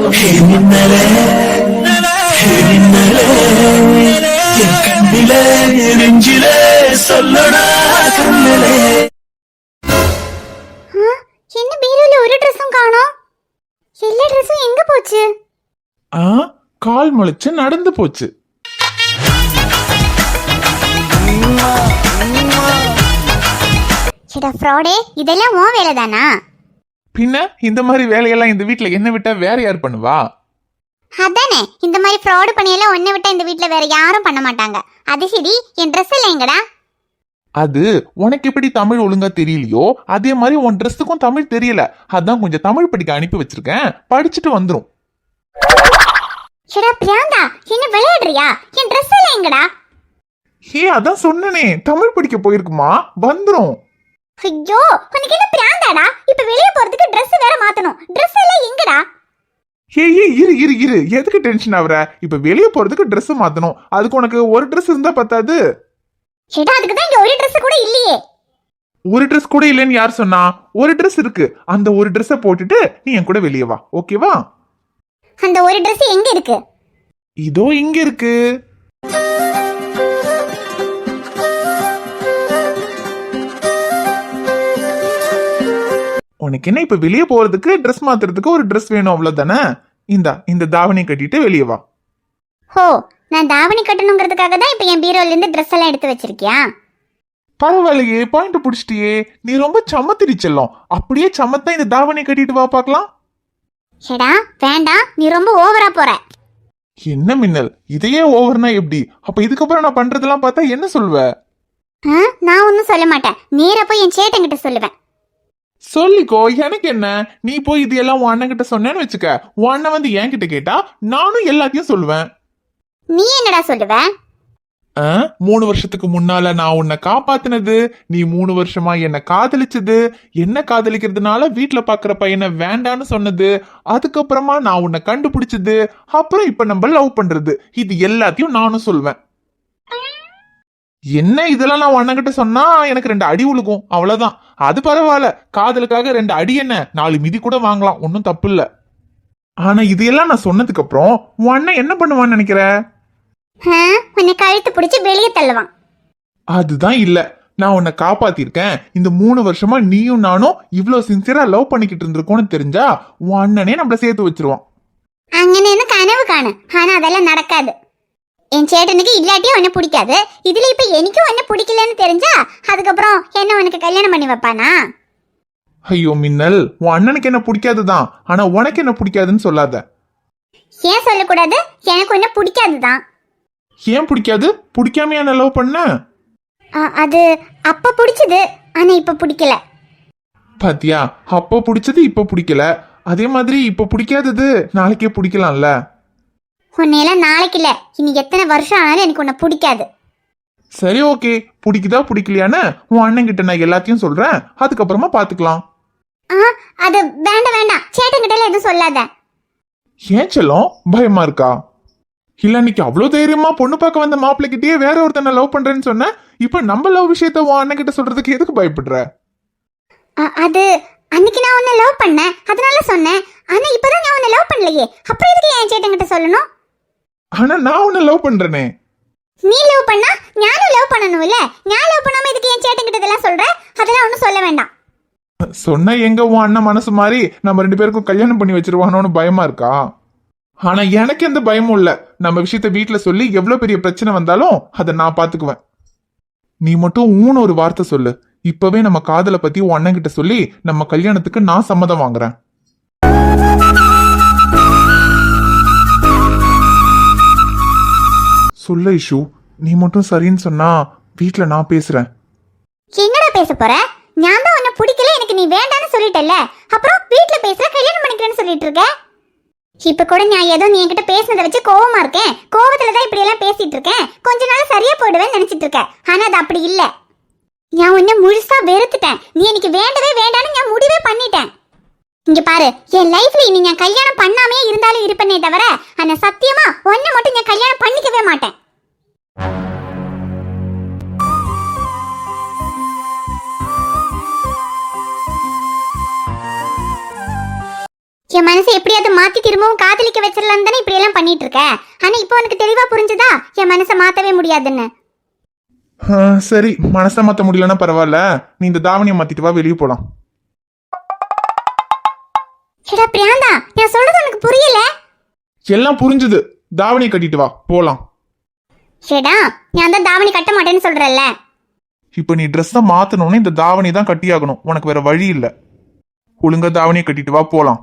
மின்னலே மின்னலே என் கண்ணிலே நெஞ்சிலே சொல்லடா கண்ணிலே. என்ன பீரோல ஒரு ட்ரெஸ்ஸும் காணோம்? எல்லா ட்ரெஸ்ஸும் எங்க போச்சு? கால் முளைச்சு நடந்து போச்சு. ஏடா ஃப்ராடே, இதெல்லாம் உன் வேலை தானா? பின்ன இந்த மாதிரி வேலையெல்லாம் இந்த வீட்ல என்ன விட்டா வேற யார் பண்ணுவா? அதானே, இந்த மாதிரி ஃப்ராட் பண்ணியெல்லாம் ஒன்னை விட்டா இந்த வீட்ல வேற யாரும் பண்ண மாட்டாங்க. அது சரி, என் ட்ரெஸ் எல்லாம் எங்கடா? அது உனக்கு எப்படி தமிழ் ஒழுங்கா தெரியலையோ அதே மாதிரி உன் ட்ரெஸ்ஸுக்கும் தமிழ் தெரியல. அதான் கொஞ்சம் தமிழ் படிக்க அனுப்பி வச்சிருக்கேன், படிச்சுட்டு வந்துரும். ஏடா பிரியாந்தா, என்ன விளையாடுறியா? என் ட்ரெஸ் எல்லாம் எங்கடா? அதான் சொன்னனே, தமிழ் படிக்க போயிருக்குமா, வந்துரும். ஐயோ, உனக்கு என்ன பிரியாந்தாடா? இப்ப வெளியே போறதுக்கு ட்ரெஸ் வேற மாத்தணும். ட்ரெஸ் எல்லாம் எங்கடா? இரு இரு இரு, எதுக்கு டென்ஷன் ஆகுற? இப்ப வெளியே போறதுக்கு ட்ரெஸ் மாத்தணும். அதுக்கு உனக்கு ஒரு ட்ரெஸ் இருந்தா பத்தாது. ஏடா, அதுக்கு தான் இங்க ஒரு ட்ரெஸ் கூட இல்லையே. ஒரு ட்ரெஸ் கூட இல்லைன்னு யார் சொன்னா? ஒரு ட்ரெஸ் இருக்கு. அந்த ஒரு ட்ரெஸ்ஸை போட்டுட்டு நீ என் கூட வெளியே வா, ஓகேவா? அந்த ஒரு ட்ரெஸ் எங்க இருக்கு? இதோ இங்க இருக்கு. உனக்கு என்ன, இப்ப வெளியே போறதுக்கு ட்ரெஸ் மாத்துறதுக்கு ஒரு ட்ரெஸ் வேணும், அவ்வளவுதானே? இந்த தாவணி கட்டிட்டு வெளியே வா. ஹோ, நான் தாவணி கட்டணுங்கிறதுக்காக தான் இப்ப என் பீரோல இருந்து ட்ரெஸ் எல்லாம் எடுத்து வச்சிருக்கியா? பரவாயில்லையே, பாயிண்ட் புடிச்சிட்டியே. நீ ரொம்ப சமத்திரி செல்லம். அப்படியே சமத்தா இந்த தாவணி கட்டிட்டு வா பாக்கலாம். ஏடா வேண்டாம், நீ ரொம்ப ஓவரா போற. என்ன மின்னல், இதையே ஓவர்னா எப்படி? அப்ப இதுக்கப்புறம் நான் பண்றதெல்லாம் பார்த்தா என்ன சொல்வ? நான் ஒன்னும் சொல்ல மாட்டேன், நேரா போய் என் சேட்டங்கிட்ட சொல்லுவேன். சொல்லிக்கோ, எனக்கு என்ன. நீ போய் இது எல்லாம் உன் அண்ணன் கிட்ட சொன்னேன்னு வச்சுக்க, உன் அண்ணன் வந்து என்கிட்ட கேட்டா நானும் எல்லாத்தையும் சொல்லுவேன். நீ என்னடா சொல்லுவ? 3 வருஷத்துக்கு முன்னால நான் உன்னை காப்பாத்தினது, நீ 3 வருஷமா என்ன காதலிச்சது, என்ன காதலிக்கிறதுனால வீட்டுல பாக்குற பையனை வேண்டான்னு சொன்னது, அதுக்கப்புறமா நான் உன்னை கண்டுபிடிச்சது, அப்புறம் இப்ப நம்ம லவ் பண்றது, இது எல்லாத்தையும் நானும் சொல்வேன். என்ன இதெல்லாம் நான் அண்ணன் கிட்ட சொன்னா எனக்கு 2 அடி உழுகும், அவ்வளவுதான். அது பரவாயில்ல, காதலுக்காக 2 அடி என்ன, 4 மிதி கூட வாங்கலாம், ஒன்னும் தப்பு இல்ல. ஆனா இதெல்லாம் நான் சொன்னதுக்கு அப்புறம் உன் அண்ணன் என்ன பண்ணுவான்னு நினைக்கிற? உன்னை கழுத்து பிடிச்சு வெளியே தள்ளுவான். அதுதான் இல்ல, நான் உன்னை காப்பாத்திருக்கேன். இந்த 3 வருஷமா நீயும் நானும் இவ்வளவு சின்சியரா லவ் பண்ணிக்கிட்டு இருந்திருக்கோன்னு தெரிஞ்சா உன் அண்ணனே நம்மள சேர்த்து வச்சிருவான். அங்கன்னு கனவு காணு, ஆனா அதெல்லாம் நடக்காது. என் சேட்டனுக்கு இல்லாட்டியும் உன்னை பிடிக்காது, இதுல இப்ப எனக்கும் உன்னை பிடிக்கலன்னு தெரிஞ்சா அதுக்கப்புறம் என்ன உனக்கு கல்யாணம் பண்ணி வைப்பானா? ஐயோ மின்னல், உன் அண்ணனுக்கு என்ன பிடிக்காதுதான், ஆனா உனக்கு என்ன பிடிக்காதுன்னு சொல்லாத. ஏன் சொல்லக்கூடாது? எனக்கு உன்னை பிடிக்காதுதான். ஏன் பிடிக்காது? பிடிக்காம என்ன லவ் பண்ண? அது அப்ப பிடிச்சது, ஆனா இப்ப பிடிக்கல. பாத்தியா, அப்போ பிடிச்சது இப்ப பிடிக்கல, அதே மாதிரி இப்ப பிடிக்காதது நாளைக்கே பிடிக்கலாம்ல. உன்னையெல்லாம் நாளைக்கு இல்ல, இனி எத்தனை வருஷம் ஆனாலும் எனக்கு உன்னை பிடிக்காது. சரி ஓகே, பிடிக்குதா பிடிக்கலையான்னு உன் அண்ணன் கிட்ட நான் எல்லாத்தையும் சொல்றேன், அதுக்கப்புறமா பாத்துக்கலாம். அது வேண்டாம் வேண்டாம், சேட்டன்கிட்ட எதுவும் சொல்லாத. ஏன் செல்லம், பயமா இருக்கா? இல்ல இன்னைக்கு அவ்வளவு தைரியமா பொண்ணு பார்க்க வந்த மாப்பிள்ளைகிட்டயே வேற ஒருத்தனை லவ் பண்றேன்னு சொன்ன, இப்ப நம்ம லவ் விஷயத்த உன் அண்ணன் கிட்ட சொல்றதுக்கு எதுக்கு பயப்படுற? அது அன்னைக்கு நான் உன்னை லவ் பண்ணேன், அதனால சொன்னேன். ஆனா இப்பதான் நான் உன்னை லவ் பண்ணலையே, அப்புறம் எதுக்கு என் சேட்டன்கிட்ட சொல்லணும்? ஆனா நான் உன்னை லவ் பண்றேனே. நீ லவ் பண்ணா நானும் லவ் பண்ணணும் இல்ல? நான் லவ் பண்ணாம இதுக்கு என் சேட்டன்கிட்ட இதெல்லாம் சொல்ற? அதெல்லாம் ஒன்னும் சொல்ல வேண்டாம். சொன்ன எங்க உன் அண்ணன் மனசு மாதிரி நம்ம 2 பேருக்கும் கல்யாணம் பண்ணி வச்சிருவானோன்னு பயமா இருக்கா? ஆனா எனக்கு எந்த பயமும் இல்ல. நம்ம விஷயத்த வீட்டுல சொல்லி எவ்வளவு பெரிய பிரச்சனை வந்தாலும் அதை நான் பாத்துக்குவேன். நீ மட்டும் ஊன்னு ஒரு வார்த்தை சொல்லு, இப்பவே நம்ம காதலை பத்தி உன் அண்ணன் கிட்ட சொல்லி நம்ம கல்யாணத்துக்கு நான் சம்மதம் வாங்குறேன். சொல்ல இஷு, நீ மட்டும் சரின்னு சொன்னா வீட்டுல நான் பேசுறேன். என்னடா பேச போற? நான் தான் உன்னை பிடிக்கல, எனக்கு நீ வேண்டான்னு சொல்லிட்டல்ல, அப்புறம் வீட்டுல பேசுற, கல்யாணம் பண்ணிக்கிறேன்னு சொல்லிட்டு இருக்க. இப்ப கூட நான் ஏதோ நீ என்கிட்ட பேசினதை வச்சு கோவமா இருக்கேன், கோவத்துலதான் இப்படி எல்லாம் பேசிட்டு இருக்கேன், கொஞ்ச நாள் சரியா போயிடுவேன்னு நினைச்சிட்டு இருக்க. ஆனா அது அப்படி இல்ல. நான் உன்னை முழுசா வெறுத்துட்டேன், நீ எனக்கு வேண்டவே வேண்டான்னு நான் முடிவே பண்ணிட்டேன். இங்க பாரு, என் லைஃப்ல இனி நான் கல்யாணம் பண்ணாமே இருந்தாலும் இருப்பேனே தவிர, ஆனா சத்தியமா உன்னை மட்டும் நான் கல்யாணம் பண்ணிக்கவே மாட்டேன். என் மனசை எப்படியாவது மாத்தி திரும்பவும் காதலிக்க வச்சிடலாம் தானே இப்படி எல்லாம் பண்ணிட்டு இருக்க. ஆனா இப்போ உனக்கு தெளிவா புரிஞ்சுதா என் மனசை மாத்தவே முடியாதுன்னு. சரி, மனசை மாத்த முடியலன்னா பரவாயில்ல, நீ இந்த தாவணியை மாத்திட்டு வா, வெளியே போலாம். ஏடா பிரியாந்தா, நான் சொல்றது உனக்கு புரியல? எல்லாம் புரிஞ்சுது, தாவணியை கட்டிட்டு வா, போலாம். ஏடா, நான் தான் தாவணி கட்ட மாட்டேன்னு சொல்றேன்ல. இப்ப நீ ட்ரெஸ்ஸை மாத்தணும்னு இந்த தாவணி தான் கட்டியாகணும், உனக்கு வேற வழி இல்ல. ஒழுங்கா தாவணியை கட்டிட்டு வா, போலாம்.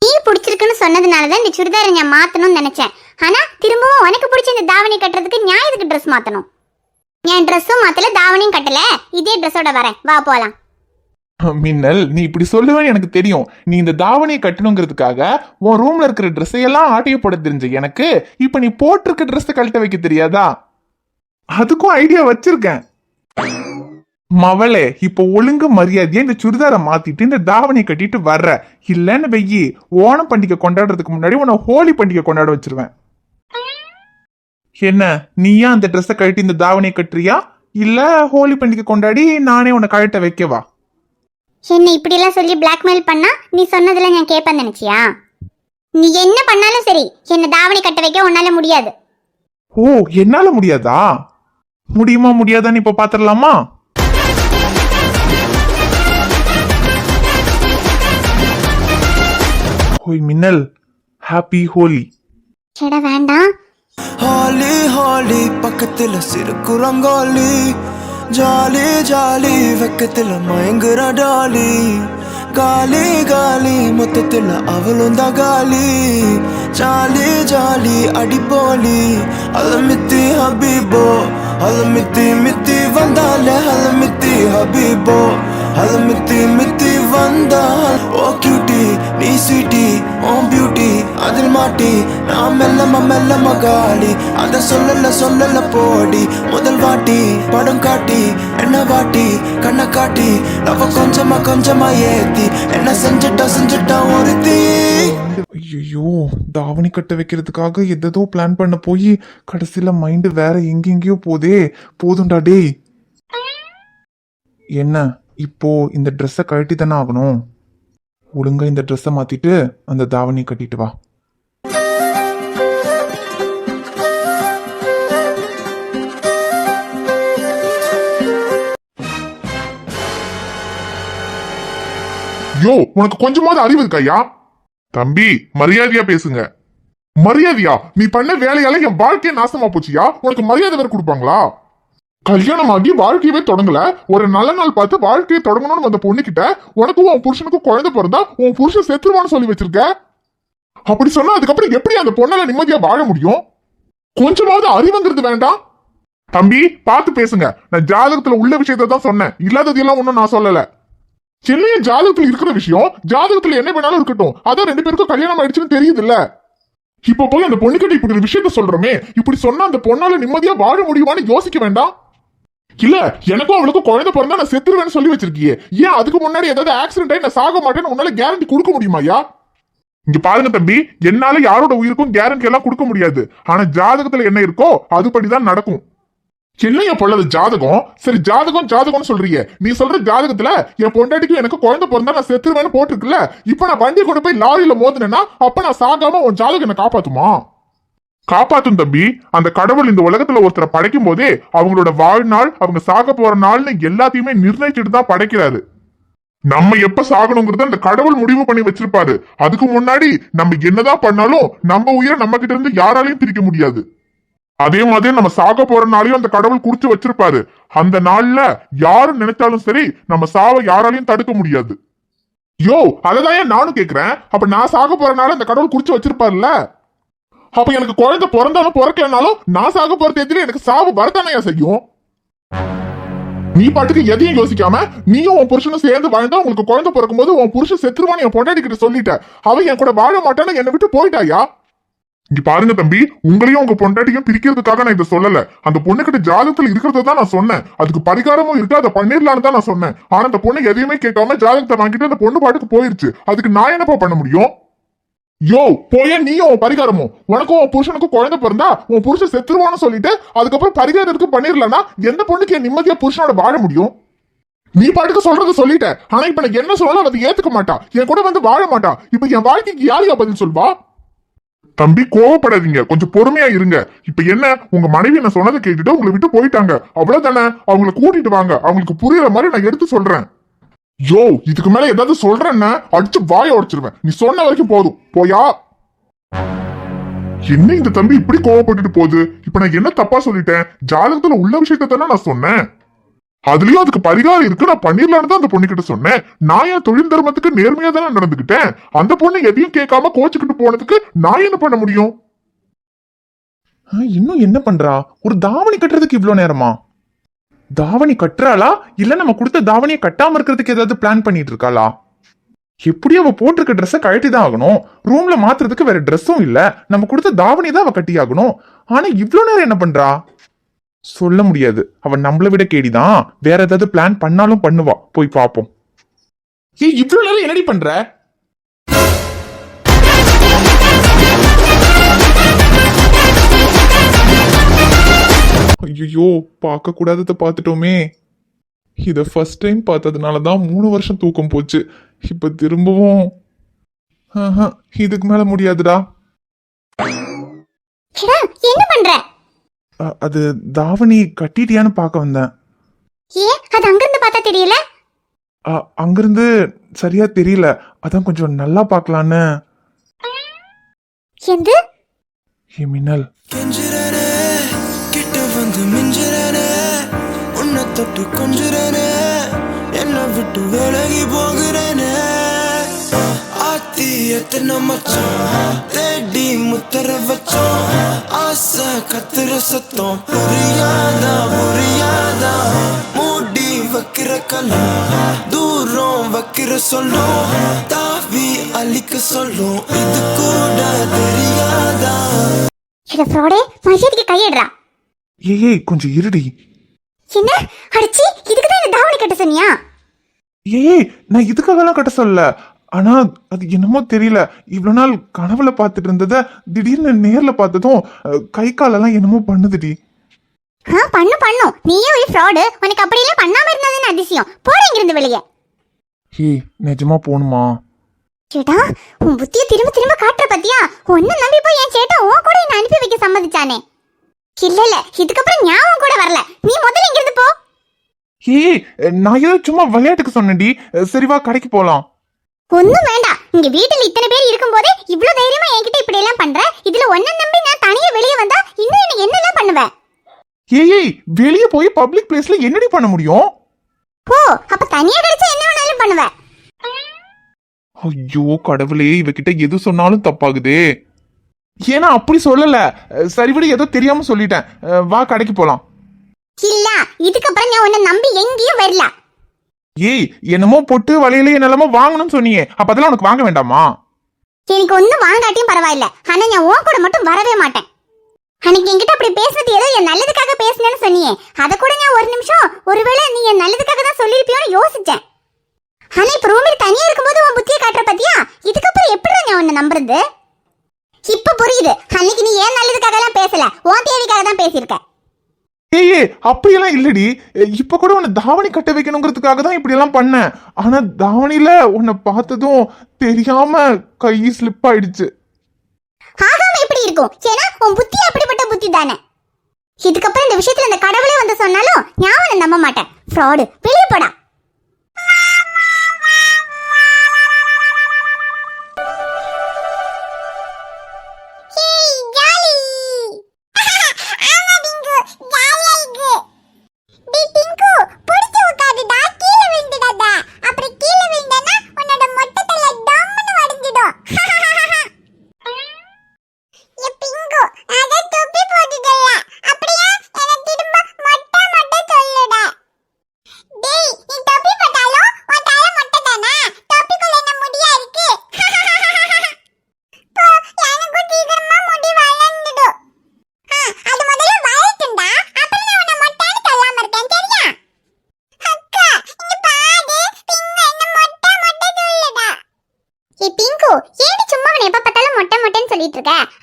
நீ பிடிச்சிருக்குன்னு சொன்னதுனாலதான் இந்த சுடிதாரை நான் மாத்தணும்னு நினைச்சேன். ஆனா திரும்பவும் உனக்கு பிடிச்ச இந்த தாவணி கட்டுறதுக்கு நான் எதுக்கு ட்ரெஸ் மாத்தணும்? என் ட்ரெஸ்ஸும் மாத்தல, தாவணியும் கட்டல, இதே ட்ரெஸ்ஸோட வரேன், வா போலாம். மின்னல், நீ இப்படி சொல்லுவேன்னு எனக்கு தெரியும். நீ இந்த தாவணியை கட்டணுங்கிறதுக்காக உன் ரூம்ல இருக்கிற ட்ரெஸ்ஸையெல்லாம் ஆட்டைய போட தெரிஞ்ச எனக்கு இப்ப நீ போட்டிருக்க ட்ரெஸ் கழட்ட வைக்க தெரியாதா? அதுக்கும் ஐடியா வச்சிருக்கேன். மவளே, இப்ப ஒழுங்கு மரியாதையா இந்த சுடிதாரை மாத்திட்டு இந்த தாவணியை கட்டிட்டு வர்ற, இல்லன்னு வெயி ஓணம் பண்டிகை கொண்டாடுறதுக்கு முன்னாடி உன்னை ஹோலி பண்டிகை கொண்டாட வச்சிருவேன். என்ன, நீயா அந்த ட்ரெஸ்ஸை கழட்டி இந்த தாவணியை கட்டுறியா, இல்ல ஹோலி பண்டிகை கொண்டாடி நானே உன்னை கழட்ட வைக்கவா? என்ன இப்படி எல்லாம் சொல்லி பிளாக்மெயில் பண்ணா நீ சொன்னதுல நான் கேட்பேன்னு நினைச்சியா? நீ என்ன பண்ணாலும் சரி, என்ன தாவணி கட்ட வைக்க உன்னால முடியாது. ஓ, என்னால முடியாதா? முடியுமா முடியாதான்னு இப்ப பாத்திரலாமா? ஹோய் மின்னல், ஹாப்பி ஹோலி. சேடா வேண்டாம். ஹோலி ஹோலி பக்கத்துல சிறுக்கு ரங்கோலி, ஜாலி ஜாலி வெக்கத்துல மயங்குற டாலி, காலி காலி மொத்தத்துல அவளும் தான் காலி, ஜாலி ஜாலி அடிப்போலி, அலமித்தி ஹபீபோ, அலமித்தி மித்தி வந்தால, அலமித்தி ஹபீபோ, அலமித்தி மித்தி வந்தால். ஓ கியூட்டி நீ ஸ்வீட்டி, ஓ பியூட்டி அதில் மாட்டி, நான் மெல்ல மகாலி, அத சொல்லல போடி, முதல் வாட்டி படம் காட்டி என்ன வாட்டி கண்ணை காட்டி, அவ கொஞ்சமா ஏத்தி என்ன செஞ்சுட்டா ஒருத்தி. ஐயோ, தாவணி கட்ட வைக்கிறதுக்காக எதோ பிளான் பண்ண போய் கடைசியில மைண்டு வேற எங்கெங்கயோ போதே. போதும்டா டேய். என்ன, இப்போ இந்த ட்ரெஸ்ஸை கழட்டி தானே ஆகணும். ஒழுங்கா இந்த ட்ரெஸ்ஸை மாத்திட்டு அந்த தாவணி கட்டிட்டு வா. யோ, உனக்கு கொஞ்சமாவது அறிவு இருக்காயா? தம்பி, மரியாதையா பேசுங்க. மரியாதையா? நீ பண்ண வேலையால என் வாழ்க்கையே நாசமா போச்சியா? உனக்கு மரியாதை வேற கொடுப்பாங்களா? கல்யாணம் ஆகி வாழ்க்கையவே தொடங்கல, ஒரு நல்ல நாள் பார்த்து வாழ்க்கையை தொடங்கணும்னு வந்த பொண்ணுகிட்ட உனக்கும் உன் புருஷனுக்கும் குழந்தை பிறந்தா உன் புருஷன் செத்துருவான்னு சொல்லி வச்சிருக்க. அப்படி சொன்னா அதுக்கப்புறம் எப்படி அந்த பொண்ணால நிம்மதியா வாழ முடியும்? கொஞ்சமாவது அறிவுங்கிறது வேண்டாம்? தம்பி, பார்த்து பேசுங்க. நான் ஜாதகத்துல உள்ள விஷயத்தை தான் சொன்னேன், இல்லாததெல்லாம் ஒன்னும் நான் சொல்லல. சென்னைய ஜாதகத்துல இருக்கிற விஷயம் ஜாதகத்துல என்ன வேணாலும் இருக்கட்டும், அதான் 2 பேருக்கும் கல்யாணம் ஆயிடுச்சுன்னு தெரியுது இல்ல. இப்ப போய் அந்த பொண்ணுகிட்ட இப்படி ஒரு விஷயத்த சொல்றோமே, இப்படி சொன்னா அந்த பொண்ணால நிம்மதியா வாழ முடியுமான்னு யோசிக்க வேண்டாம்? இல்ல, எனக்கும் அவளுக்கும் குழந்தை பிறந்தா நான் செத்துருவேன்னு சொல்லி வச்சிருக்கியே, ஏன் அதுக்கு முன்னாடி ஏதாவது ஆக்சிடென்ட் ஆகி நான் சாக மாட்டேன்னு உன்னால கேரண்டி கொடுக்க முடியுமாயா? இங்க பாருங்க தம்பி, என்னால யாரோட உயிருக்கும் கேரண்டி எல்லாம் கொடுக்க முடியாது. ஆனா ஜாதகத்துல என்ன இருக்கோ அதுபடிதான் நடக்கும். என்னையா பொல்லாத ஜாதகம்? சரி, ஜாதகம்னு சொல்றீங்க. நீ சொல்ற ஜாதகத்துல என் பொண்டாட்டிக்கும் எனக்கு குழந்தை பிறந்தா நான் செத்துருவேன்னு போட்டிருக்குல்ல. இப்ப நான் வண்டியை கொண்டு போய் லாரியில மோதினேன்னா அப்ப நான் சாகாம உன் ஜாதகம் என்ன காப்பாத்துமா? காப்பாத்தும் தம்பி. அந்த கடவுள் இந்த உலகத்துல ஒருத்தரை படைக்கும் போதே அவங்களோட வாழ்நாள், அவங்க சாக போற நாள்னு எல்லாத்தையுமே நிர்ணயிச்சுட்டு தான் படைக்கிறாரு. நம்ம எப்ப சாகணுங்கிறத அந்த கடவுள் முடிவு பண்ணி வச்சிருப்பாரு. அதுக்கு முன்னாடி நம்ம என்னதான் பண்ணாலும் நம்ம உயிரை நம்ம கிட்ட இருந்து யாராலையும் பிரிக்க முடியாது. அதே மாதிரி நம்ம சாக போற நாளையும் அந்த கடவுள் குறிச்சு வச்சிருப்பாரு. அந்த நாள்ல யாரு நினைச்சாலும் சரி நம்ம சாவை யாராலையும் தடுக்க முடியாது. யோ, அததான் நானும் கேக்குறேன். அப்ப நான் சாக போற நாள் அந்த கடவுள் குறிச்சு வச்சிருப்பாருல்ல. அப்ப எனக்கு குழந்தை பிறந்தாலும் பிறக்கலனாலும் நான் சாக போற தேதியில எனக்கு சாவு வரத்தானையா செய்யும். நீ பாட்டுக்கு எதையும் யோசிக்காம நீயும் உன் புருஷனும் சேர்ந்து வாழ்ந்தா உங்களுக்கு குழந்தை பிறக்கும் போது உன் புருஷன் செத்துருவான்னு என் பொண்டாட்டி கிட்ட சொல்லிட்ட. அவ என் கூட வாழ மாட்டான்னு என்னை விட்டு போயிட்டாயா? இங்க பாருங்க தம்பி, உங்களையும் உங்க பொண்டாட்டியும் பிரிக்கிறதுக்காக நான் இதை சொல்லல. அந்த பொண்ணுகிட்ட ஜாதகத்துல இருக்கிறத தான் நான் சொன்னேன். அதுக்கு பரிகாரமும் இருக்கு, அதை பண்ணிடலான்னு தான் நான் சொன்னேன். ஆனா அந்த பொண்ணு எதையுமே கேட்காம ஜாதகத்தை வாங்கிட்டு அந்த பொண்ணு பாட்டுக்கு போயிருச்சு. அதுக்கு நான் என்னப்பா பண்ண முடியும்? யோ, போய நீயும் உன் பரிகாரமும். உனக்கும் உன் புருஷனுக்கும் குழந்தை பிறந்தா உன் புருஷன் செத்துருவான்னு சொல்லிட்டு அதுக்கப்புறம் பரிகாரம் இருக்கு பண்ணிடலன்னா எந்த பொண்ணுக்கு என் நிம்மதியா புருஷனோட வாழ முடியும்? நீ பாட்டுக்கு சொல்றது சொல்லிட்ட. ஆனா இப்ப எனக்கு என்ன சொன்னாலும் அதை ஏத்துக்க மாட்டா, என் கூட வந்து வாழ மாட்டா. இப்ப என் வாழ்க்கைக்கு யாரையா பதில் சொல்வா? தம்பி கோவப்படாதீங்க, கொஞ்சம் பொறுமையா இருங்க. இப்ப என்ன, உங்க மனைவி நான் சொன்னதை கேட்டுட்டு உங்களை விட்டு போயிட்டாங்க, அவ்வளவுதானே. அவங்களை கூட்டிட்டு வாங்க, அவங்களுக்கு புரியுற மாதிரி நான் எடுத்து சொல்றேன். யோ, இதுக்கு மேல ஏதாவது சொல்றேன்னா அடிச்சு வாய உடைச்சிருவேன். நீ சொன்ன வரைக்கும் போதும், போயா. என்ன இந்த தம்பி இப்படி கோவப்பட்டுட்டு போகுது? இப்ப நான் என்ன தப்பா சொல்லிட்டேன்? ஜாதகத்துல உள்ள விஷயத்த தானே நான் சொன்னேன். அதுலயும் அதுக்கு பரிகாரம் இருக்கு, நான் பண்ணிடலான்னு தான் அந்த பொண்ணு கிட்ட சொன்னேன். நான் என் தொழில் தர்மத்துக்கு நேர்மையா தானே நடந்துகிட்டேன். அந்த பொண்ணு எதையும் கேட்காம கோச்சுக்கிட்டு போனதுக்கு நான் என்ன பண்ண முடியும்? இன்னும் என்ன பண்றா? ஒரு தாவணி கட்டுறதுக்கு இவ்ளோ நேரமா? தாவணி கட்டுறாளா இல்ல நம்ம கொடுத்த தாவணியை கட்டாம இருக்கிறதுக்கு ஏதாவது பிளான் பண்ணிட்டு இருக்காளா? எப்படியும் அவ போட்டிருக்க ட்ரெஸ்ஸை கழட்டி தான் ஆகணும். ரூம்ல மாத்துறதுக்கு வேற ட்ரெஸ்ஸும் இல்ல. நம்ம கொடுத்த தாவணி தான் அவ கட்டி ஆகணும். ஆனா இவ்ளோ நேரம் என்ன பண்றா? சொல்ல முடியாது, அவ நம்மள விட கேடிதான். வேற ஏதாவது பிளான் பண்ணாலும் பண்ணுவா, போய் பாப்போம். இவ்ளோ நேரம் என்னடி பண்ற? ஐயோ, பார்க்க கூடாதத பார்த்துட்டோமே. இத ஃபர்ஸ்ட் டைம் பார்த்ததுனாலதான் 3 வருஷம் தூக்கம் போச்சு. இப்ப திரும்பவும் இதுக்கு மேல முடியாதுடா. என்ன பண்ற? அது தாவணி கட்டிட்டியான்னு பார்க்க வந்தேன். ஏன் அது அங்கிருந்து பார்த்தா தெரியல? அங்கிருந்து சரியா தெரியல, அதான் கொஞ்சம் நல்லா பார்க்கலான்னு. எந்த மின்னல் கெஞ்சுறனே, கிட்ட வந்து மிஞ்சுறனே, உன்னை தொட்டு கொஞ்சுறனே, என்னை விட்டு விலகி போகிறனே. ஆத்தி எத்தனை மச்சம் தேடி முத்தர வச்சோம், ஆசை கத்துற சத்தம் புரியாதா புரியாதா. மூடி வைக்கிற கல்லும் தூரம் வைக்கிற சொல்லும், தாவி அழிக்க சொல்லும், இது கூட தெரியாதா. மரியாதைக்கு கையிடுறா. ஏய் கொஞ்சம் இருடி. என்ன அடிச்சி, இதுக்குதான் இந்த தாவணி கட்ட சொன்னியா? ஏய் நான் இதுக்காகலாம் கட்ட சொல்லல. ஆனா அது என்னமோ தெரியல, இவ்வளவு நாள் கனவுல பார்த்துட்டு இருந்தத திடீர்னு நேர்ல பார்த்ததும் கை காலெல்லாம் என்னமோ பண்ணுதுடி. பண்ணும். நீயே ஒரு ஃப்ராடு. உனக்கு அப்படி எல்லாம் பண்ணாம இருந்ததுன்னு அதிசயம். போற இங்கிருந்து வெளியே. ஏய் நிஜமா போணுமா? சேட்டா, உன் புத்திய திரும்ப திரும்ப காட்டுற பத்தியா? ஒன்னு நம்பி போய் என் சேட்டா உன் கூட என்ன அனுப்பி வைக்க சம்மதிச்சானே. இல்ல இதுக்கப்புறம் ஞாபகம் கூட வரல. நீ முதல்ல இங்கிருந்து போ. ஏய் நான் ஏதோ சும்மா விளையாட்டுக்கு சொன்னேன்டி. சரி வா, கடைக்கு போலாம். ஒண்ணும் வேண்டாம். இங்க வீட்டுல இத்தனை பேர் இருக்கும் போதே இவ்வளவு தைரியமா என்கிட்ட இப்படி எல்லாம் பண்ற. இதுல ஒன்ன நம்பி நான் தனியா வெளியே வந்தா இன்னும் எனக்கு என்னெல்லாம் பண்ணுவேன்? ஏய் வெளியே போய் பப்ளிக் பிளேஸ்ல என்னடி பண்ண முடியும்? போ, அப்ப தனியா கிடைச்சா என்ன வேணாலும் பண்ணுவேன். ஐயோ கடவுளே, இவகிட்ட எது சொன்னாலும் தப்பாகுதே. ஏன்னா அப்படி சொல்லல. சரி விட, ஏதோ தெரியாம சொல்லிட்டேன். வா கடைக்கு போலாம். இல்ல, இதுக்கப்புறம் நான் உன்னை நம்பி எங்கேயும் வரல. ஏய் என்னமோ பொட்டு வளையல என்னெல்லாமோ வாங்கணும்னு சொன்னியே, அப்ப அதெல்லாம் உனக்கு வாங்க வேண்டாமா? எனக்கு ஒன்னும் வாங்காட்டியும் பரவாயில்ல, ஆனா நான் உன் கூட மட்டும் வரவே மாட்டேன். அன்னைக்கு என்கிட்ட அப்படி பேசுனது ஏதோ என் நல்லதுக்காக பேசுனேன்னு சொன்னியே, அதை கூட நான் ஒரு நிமிஷம் ஒருவேளை நீ என் நல்லதுக்காக தான் சொல்லிருப்பியோன்னு யோசிச்சேன். ஆனா இப்ப ரூமில் தனியா இருக்கும்போது உன் புத்தியை காட்டுற பத்தியா? இதுக்கப்புறம் எப்படி நான் உன்னை நம்புறது? இப்ப புரியுது. அன்னைக்கு நீ ஏன் நல்லதுக்காக எல்லாம் பேசல, உன் தேவைக்காக தான் பேசியிருக்க. ஏய் அப்படியெல்லாம் இல்லடி. இப்ப கூட உன்னை தாவணி கட்ட வைக்கணுங்கிறதுக்காக தான் இப்படி எல்லாம் பண்ணேன். ஆனா தாவணியில உன்னை பார்த்ததும் தெரியாம கை ஸ்லிப் ஆயிடுச்சு. ஆகாம எப்படி இருக்கும்? ஏன்னா உன் புத்தி அப்படிப்பட்ட புத்தி தானே. இதுக்கப்புறம் இந்த விஷயத்துல இந்த கடவுளே வந்து சொன்னாலும் நான் உன்னை நம்ப மாட்டேன். ஃப்ராடு, வெளியே போடா.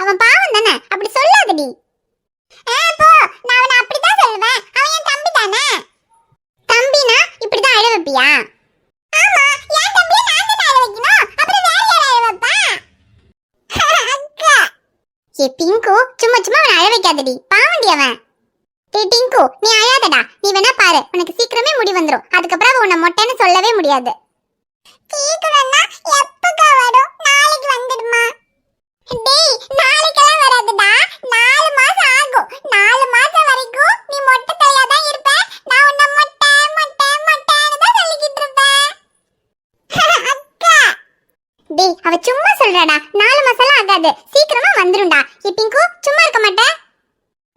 அவன் பாவம் தானே, அப்படி சொல்லாதடி. போ, நான் அவனை அப்படிதான் சொல்லுவேன். அவன் என் தம்பி தானே. தம்பினா இப்ப இப்படிதான் அழ வைப்பியா? ஆமா, என் தம்பியை நான் தான் அழ வைக்கணும். அப்புறம் வேற யார் அழ வைப்பா? அக்கா. ஏ பிங்கு, சும்மா சும்மா அவனை அழ வைக்காதடி, பாவண்டி அவன். டேய் டிங்கு, நீ அழாதடா. நீ வேணா பாரு, உனக்கு சீக்கிரமே முடி வந்துரும். அதுக்கப்புறம் அவ உன்னை மொட்டைன்னு சொல்லவே முடியாது. சீக்கிரம்னா எப்பக்கா வரும்? நாளைக்கு வந்துடுமா? டேய், நாளைக்கெல்லாம் வராதுடா. 4 மாசம் ஆகும். 4 மாசம் வரைக்கும் நீ மொட்டை தலையா தான் இருப்ப. நான் உன்னை மொட்டை மொட்டை மொட்டைன்னு தான் சொல்லிக்கிட்டு இருப்பேன். அக்கா. டேய், அவ சும்மா சொல்றாடா. 4 மாசம்லாம் ஆகாது, சீக்கிரமா வந்துரும்டா. பிங்கு, சும்மா இருக்க மாட்டேன்.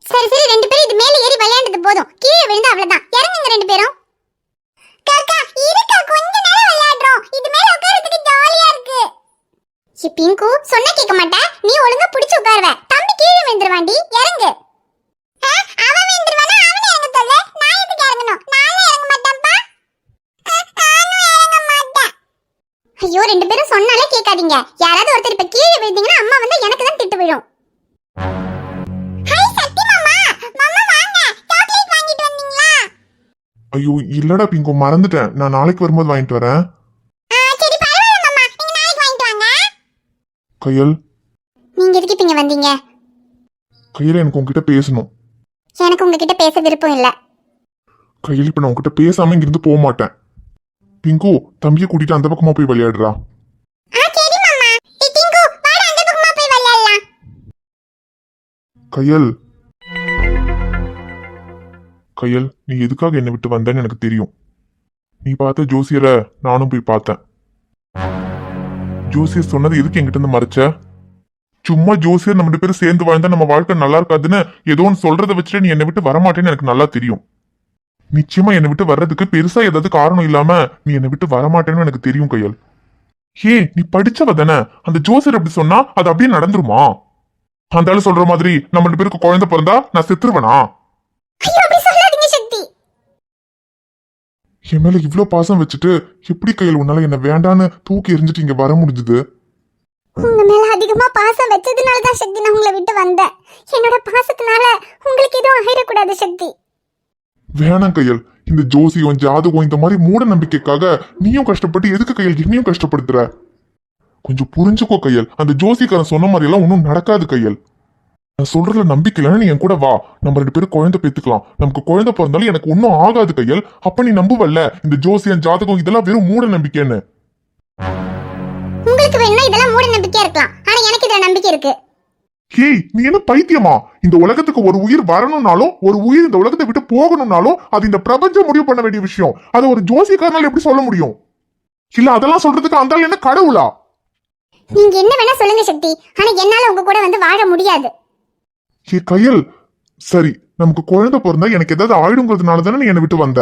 சரி சரி, 2 பேரும் இது மேல ஏறி விளையாண்டது போதும். கீழே விழுந்து அவ்வளவுதான். இறங்குங்க 2 பேரும். காக்கா, இருக்கா, கொஞ்ச நேரம் விளையாடுறோம். இது மேல உட்கார்றதுக்கு ஜாலியா இருக்கு. பிங்கு, சொன்னா கேட்க மாட்டேன். நீ ஒழுங்கா புடிச்சு உட்காருவ. தம்பி கீழே விழுந்துருவாண்டி, இறங்கு. அவன் விழுந்துருவானா? அவனை இறங்க சொல்லு. நான் எதுக்கு இறங்கணும்? நானும் இறங்க மாட்டேன்ப்பா. நானும் இறங்க மாட்டேன். ஐயோ, 2 பேரும் சொன்னாலே கேட்காதீங்க. யாராவது ஒருத்தர் இப்ப கீழே விழுந்தீங்கன்னா அம்மா வந்து எனக்கு தான் திட்டு விழும். ஐயோ இல்லடா பிங்கு, மறந்துட்டேன். நான் நாளைக்கு வரும்போது வாங்கிட்டு வரேன். கையல், நீங்க எதுக்கு இப்ப இங்க வந்தீங்க? கையல், எனக்கு உங்ககிட்ட பேசணும். எனக்கு உங்ககிட்ட பேச விருப்பம் இல்ல. கையல், இப்ப நான் உங்ககிட்ட பேசாம இங்கிருந்து போக மாட்டேன். பிங்கு, தம்பியை கூட்டிட்டு அந்த பக்கமா போய் விளையாடுறா. கையல், கையல், நீ எதுக்காக என்னை விட்டு வந்தேன்னு எனக்கு தெரியும். நீ பார்த்த ஜோசியரை நானும் போய் பார்த்தேன். ஜோசியர் சொன்னது எதுக்கு என்கிட்ட இருந்து மறைச்ச? சும்மா ஜோசியர் நம்ம 2 பேரும் சேர்ந்து வாழ்ந்தா நம்ம வாழ்க்கை நல்லா இருக்காதுன்னு ஏதோ ஒன்று சொல்றதை வச்சுட்டு நீ என்னை விட்டு வரமாட்டேன்னு எனக்கு நல்லா தெரியும். நிச்சயமா என்னை விட்டு வர்றதுக்கு பெருசா ஏதாவது காரணம் இல்லாம நீ என்னை விட்டு வரமாட்டேன்னு எனக்கு தெரியும் கையல். ஏ, நீ படிச்சவ தானே. அந்த ஜோசியர் அப்படி சொன்னா அது அப்படியே நடந்துருமா? அந்த ஆளு சொல்ற மாதிரி நம்ம 2 பேருக்கு குழந்தை பிறந்தா நான் செத்துருவனா? என் மேல இவ்ளோ பாசம் வச்சுட்டு எப்படி கையில் உன்னால என்ன வேண்டான்னு தூக்கி எறிஞ்சிட்டு இங்க வர முடிஞ்சது? உங்க மேல அதிகமா பாசம் வச்சதுனால தான் சக்தி நான் உங்களை விட்டு வந்தேன். என்னோட பாசத்தினால உங்களுக்கு எதுவும் ஆயிடக்கூடாது சக்தி. வேணாம் கையல், இந்த ஜோசியம் ஜாதகம் இந்த மாதிரி மூட நம்பிக்கைக்காக நீயும் கஷ்டப்பட்டு எதுக்கு கையல் என்னையும் கஷ்டப்படுத்துற? கொஞ்சம் புரிஞ்சுக்கோ கையல். அந்த ஜோசிக்காரன் சொன்ன மாதிரி எல்லாம் ஒன்னும் நடக்காது கையல். நான் சொல்றதுல நம்பிக்கை இல்லைன்னா நீ என் கூட வா. நம்ம 2 பேரும் குழந்தை பெத்துக்கலாம். நமக்கு குழந்தை பிறந்தாலும் எனக்கு ஒன்னும் ஆகாது கையல். அப்ப நீ நம்புவல்ல இந்த ஜோசியம் ஜாதகம் இதெல்லாம் வெறும் மூட நம்பிக்கைன்னு? உங்களுக்கு வேணும்னா இதெல்லாம் மூட நம்பிக்கையா இருக்கலாம், ஆனா எனக்கு இதுல நம்பிக்கை இருக்கு. ஏய், நீ என்ன பைத்தியமா? இந்த உலகத்துக்கு ஒரு உயிர் வரணும்னாலும் ஒரு உயிர் இந்த உலகத்தை விட்டு போகணும்னாலும் அது இந்த பிரபஞ்சம் முடிவு பண்ண வேண்டிய விஷயம். அதை ஒரு ஜோசியக்காரனால எப்படி சொல்ல முடியும்? இல்ல அதெல்லாம் சொல்றதுக்கு அந்த ஆள் என்ன கடவுளா? நீங்க என்ன வேணா சொல்லுங்க சக்தி, ஆனா என்னால உங்க கூட வந்து வாழ முடியாது. ஏ கையல், சரி நமக்கு குழந்தை பிறந்தா எனக்கு ஏதாவது ஆயிடுங்கிறதுனால தானே நீ என்னை விட்டு வந்த.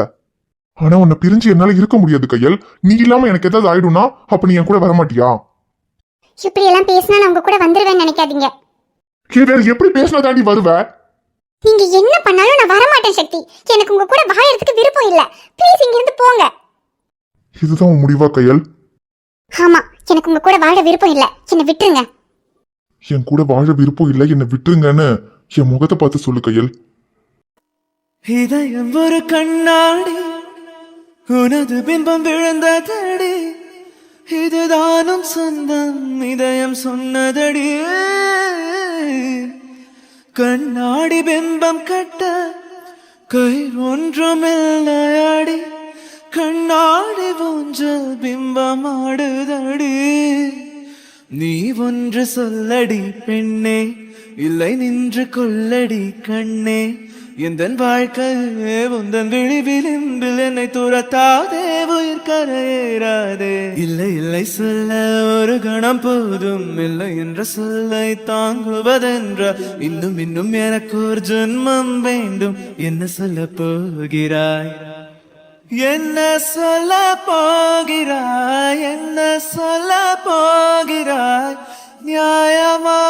ஆனா உன்னை பிரிஞ்சு என்னால இருக்க முடியாது கையல். நீ இல்லாம எனக்கு ஏதாவது ஆயிடும்னா அப்ப நீ என் கூட வரமாட்டியா? இப்படி எல்லாம் பேசினா நான் உங்க கூட வந்துருவேன்னு நினைக்காதீங்க. வேற எப்படி பேசினா தாண்டி வருவ? நீங்க என்ன பண்ணாலும் நான் வரமாட்டேன் சக்தி. எனக்கு உங்க கூட வாழறதுக்கு விருப்பம் இல்ல. ப்ளீஸ் இங்க இருந்து போங்க. இதுதான் உன் முடிவா கையல்? ஆமா, எனக்கு உங்க கூட வாழ விருப்பம் இல்ல. என்ன விட்டுருங்க. என் கூட வாழ விருப்பம் இல்ல, என்ன விட்டுருங்கன்னு என் முகத்தை பார்த்து சொல்லு கையல். இதயம் ஒரு கண்ணாடி, உனது பிம்பம் விழுந்ததடி, இதுதானும் சொந்தம் இதயம் சொன்னதடி. கண்ணாடி பிம்பம் கட்ட கை ஒன்றுமில்லையடி, கண்ணாடி ஊஞ்சல் பிம்பம் ஆடுதடி. நீ ஒன்று சொல்லடி பெண்ணே, இல்லை நின்று கொள்ளடி கண்ணே. எந்தன் வாழ்க்கையே உந்தன் விழிவிளிம்பில் என்னை துரத்தாதே, உயிர் கரையேறாதே. இல்லை இல்லை சொல்ல ஒரு கணம் போதும், இல்லை என்ற சொல்லை தாங்குவதென்ற இன்னும் இன்னும் எனக்கு ஒரு ஜென்மம் வேண்டும். என்ன சொல்ல போகிறாய்? என்ன சொல்ல போகிறாய்? என்ன சொல்ல போகிறாய்? நியாயமா